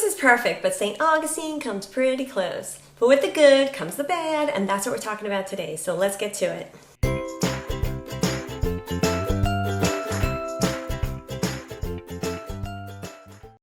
is perfect, but St. Augustine comes pretty close. But with the good comes the bad, and that's what we're talking about today, so let's get to it.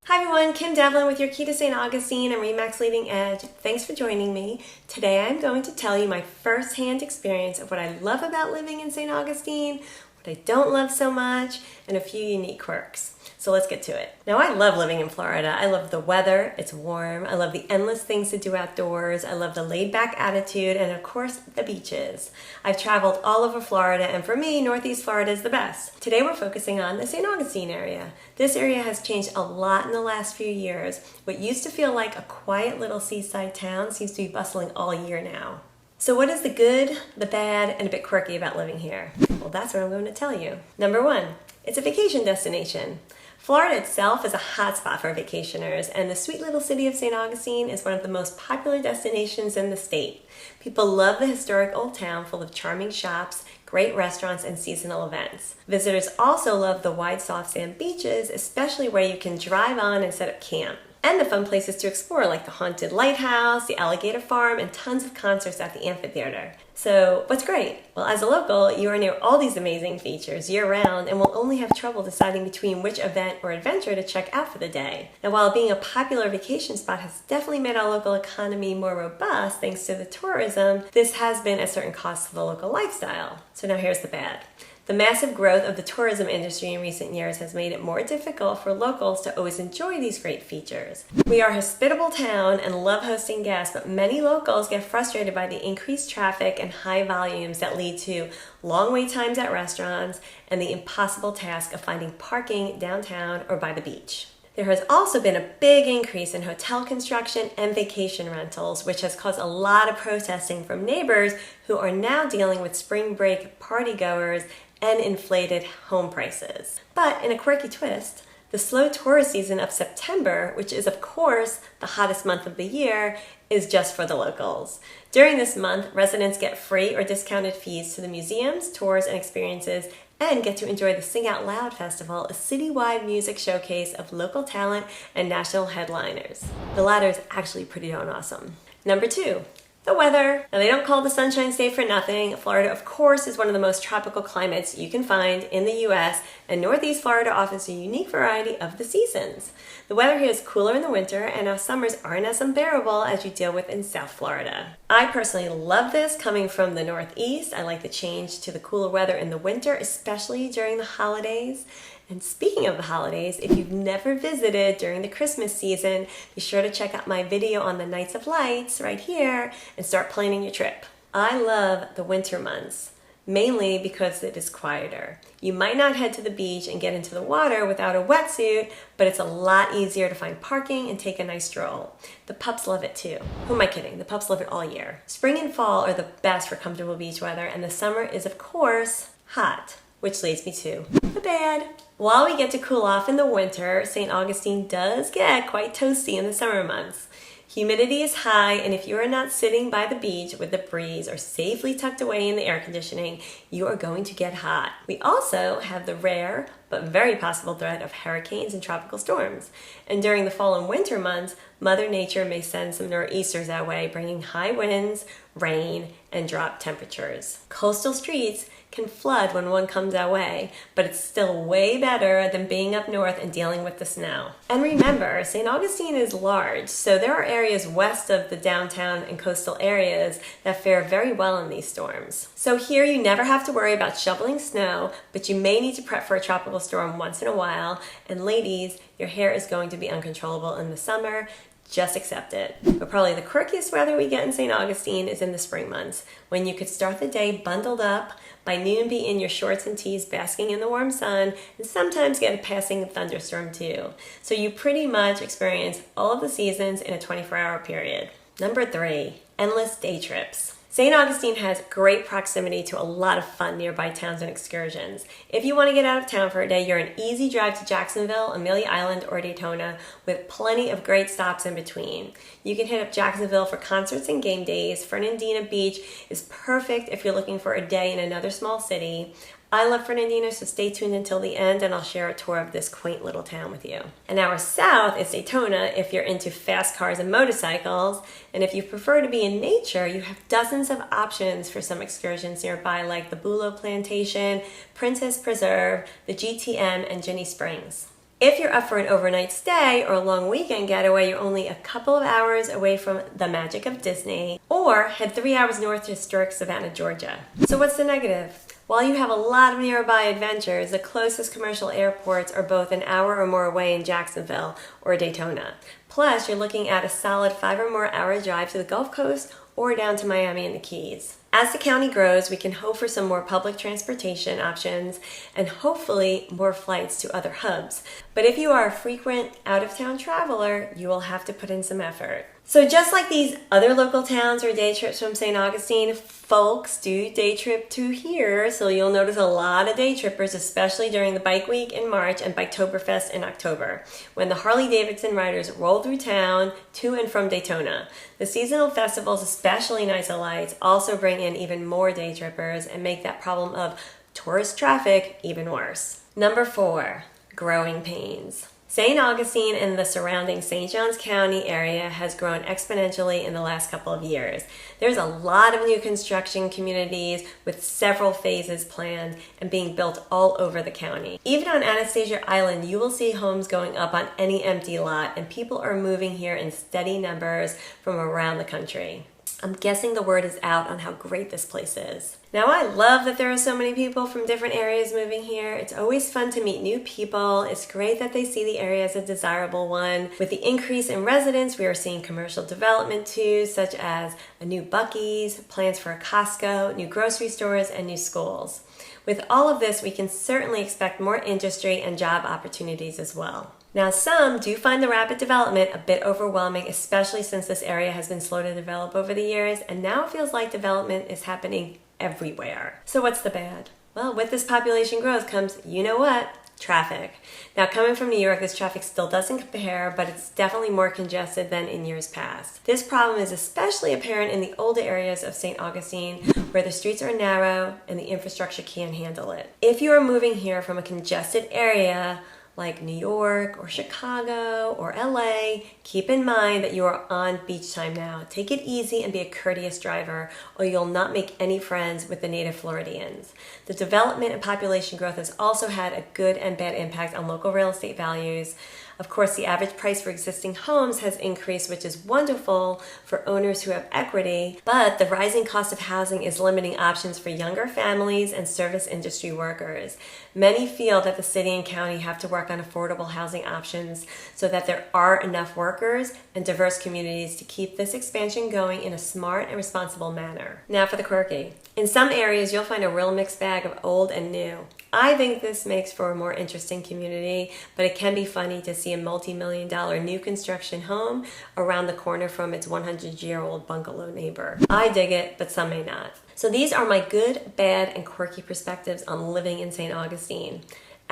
Hi everyone, Kim Devlin with your Key to St. Augustine and RE/MAX Leading Edge. Thanks for joining me. Today I'm going to tell you my first-hand experience of what I love about living in St. Augustine, what I don't love so much, and a few unique quirks. So let's get to it. Now, I love living in Florida. I love the weather, it's warm. I love the endless things to do outdoors. I love the laid-back attitude, and of course, the beaches. I've traveled all over Florida, and for me, Northeast Florida is the best. Today, we're focusing on the St. Augustine area. This area has changed a lot in the last few years. What used to feel like a quiet little seaside town seems to be bustling all year now. So what is the good, the bad, and a bit quirky about living here? Well, that's what I'm going to tell you. Number one, it's a vacation destination. Florida itself is a hotspot for vacationers, and the sweet little city of St. Augustine is one of the most popular destinations in the state. People love the historic old town full of charming shops, great restaurants, and seasonal events. Visitors also love the wide soft sand beaches, especially where you can drive on and set up camp. And the fun places to explore like the haunted lighthouse, the alligator farm, and tons of concerts at the amphitheater. So what's great? Well, as a local, you are near all these amazing features year-round and will only have trouble deciding between which event or adventure to check out for the day. Now, while being a popular vacation spot has definitely made our local economy more robust thanks to the tourism, this has been at certain costs to the local lifestyle. So now here's the bad. The massive growth of the tourism industry in recent years has made it more difficult for locals to always enjoy these great features. We are a hospitable town and love hosting guests, but many locals get frustrated by the increased traffic and high volumes that lead to long wait times at restaurants and the impossible task of finding parking downtown or by the beach. There has also been a big increase in hotel construction and vacation rentals, which has caused a lot of protesting from neighbors who are now dealing with spring break partygoers and inflated home prices. But in a quirky twist, the slow tourist season of September, which is of course the hottest month of the year, is just for the locals. During this month, residents get free or discounted fees to the museums, tours, and experiences, and get to enjoy the Sing Out Loud Festival, a citywide music showcase of local talent and national headliners. The latter is actually pretty darn awesome. Number two, the weather. Now, they don't call it the Sunshine State for nothing. Florida, of course, is one of the most tropical climates you can find in the U.S., and Northeast Florida offers a unique variety of the seasons. The weather here is cooler in the winter, and our summers aren't as unbearable as you deal with in South Florida. I personally love this coming from the Northeast. I like the change to the cooler weather in the winter, especially during the holidays. And speaking of the holidays, if you've never visited during the Christmas season, be sure to check out my video on the Nights of Lights right here and start planning your trip. I love the winter months, mainly because it is quieter. You might not head to the beach and get into the water without a wetsuit, but it's a lot easier to find parking and take a nice stroll. The pups love it too. Who am I kidding? The pups love it all year. Spring and fall are the best for comfortable beach weather, and the summer is, of course, hot. Which leads me to the bad. While we get to cool off in the winter, St. Augustine does get quite toasty in the summer months. Humidity is high, and if you are not sitting by the beach with the breeze or safely tucked away in the air conditioning, you are going to get hot. We also have the rare but very possible threat of hurricanes and tropical storms. And during the fall and winter months, Mother Nature may send some nor'easters our way, bringing high winds, rain, and drop temperatures. Coastal streets can flood when one comes our way, but it's still way better than being up north and dealing with the snow. And remember, St. Augustine is large, so there are areas west of the downtown and coastal areas that fare very well in these storms. So here you never have to worry about shoveling snow, but you may need to prep for a tropical storm once in a while. And ladies, your hair is going to be uncontrollable in the summer. Just accept it. But probably the quirkiest weather we get in St. Augustine is in the spring months, when you could start the day bundled up, by noon be in your shorts and tees basking in the warm sun, and sometimes get a passing thunderstorm too. So you pretty much experience all of the seasons in a 24-hour period. Number three, endless day trips. St. Augustine has great proximity to a lot of fun nearby towns and excursions. If you want to get out of town for a day, you're an easy drive to Jacksonville, Amelia Island, or Daytona, with plenty of great stops in between. You can hit up Jacksonville for concerts and game days. Fernandina Beach is perfect if you're looking for a day in another small city. I love Fernandina, so stay tuned until the end and I'll share a tour of this quaint little town with you. An hour south is Daytona if you're into fast cars and motorcycles, and if you prefer to be in nature, you have dozens of options for some excursions nearby like the Bulo Plantation, Princess Preserve, the GTM, and Ginny Springs. If you're up for an overnight stay or a long weekend getaway, you're only a couple of hours away from the magic of Disney, or head 3 hours north to historic Savannah, Georgia. So what's the negative? While you have a lot of nearby adventures, the closest commercial airports are both an hour or more away in Jacksonville or Daytona. Plus, you're looking at a solid 5 or more hour drive to the Gulf Coast or down to Miami and the Keys. As the county grows, we can hope for some more public transportation options and hopefully more flights to other hubs. But if you are a frequent out-of-town traveler, you will have to put in some effort. So just like these other local towns or day trips from St. Augustine, folks do day trip to here, so you'll notice a lot of day trippers, especially during the Bike Week in March and Biketoberfest in October, when the Harley-Davidson riders roll through town to and from Daytona. The seasonal festivals, especially Nights of Lights, also bring in even more day trippers and make that problem of tourist traffic even worse. Number 4, growing pains. St. Augustine and the surrounding St. Johns County area has grown exponentially in the last couple of years. There's a lot of new construction communities with several phases planned and being built all over the county. Even on Anastasia Island, you will see homes going up on any empty lot, and people are moving here in steady numbers from around the country. I'm guessing the word is out on how great this place is. Now, I love that there are so many people from different areas moving here. It's always fun to meet new people. It's great that they see the area as a desirable one. With the increase in residents, we are seeing commercial development too, such as a new Buc-ee's, plans for a Costco, new grocery stores, and new schools. With all of this, we can certainly expect more industry and job opportunities as well. Now, some do find the rapid development a bit overwhelming, especially since this area has been slow to develop over the years, and now it feels like development is happening everywhere. So what's the bad? Well, with this population growth comes, you know what? Traffic. Now, coming from New York, this traffic still doesn't compare, but it's definitely more congested than in years past. This problem is especially apparent in the older areas of St. Augustine, where the streets are narrow and the infrastructure can't handle it. If you are moving here from a congested area, like New York or Chicago or LA, keep in mind that you are on beach time now. Take it easy and be a courteous driver, or you'll not make any friends with the native Floridians. The development and population growth has also had a good and bad impact on local real estate values. Of course, the average price for existing homes has increased, which is wonderful for owners who have equity, but the rising cost of housing is limiting options for younger families and service industry workers. Many feel that the city and county have to work on affordable housing options so that there are enough workers and diverse communities to keep this expansion going in a smart and responsible manner. Now for the quirky. In some areas, you'll find a real mixed bag of old and new. I think this makes for a more interesting community, but it can be funny to see a multi-million-dollar new construction home around the corner from its 100-year-old bungalow neighbor. I dig it, but some may not. So these are my good, bad, and quirky perspectives on living in St. Augustine.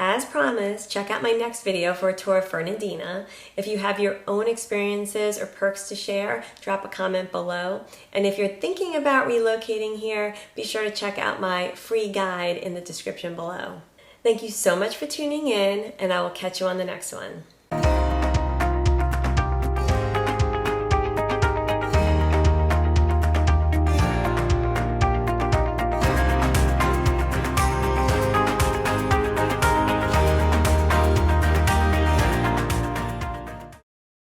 As promised, check out my next video for a tour of Fernandina. If you have your own experiences or perks to share, drop a comment below. And if you're thinking about relocating here, be sure to check out my free guide in the description below. Thank you so much for tuning in, and I will catch you on the next one.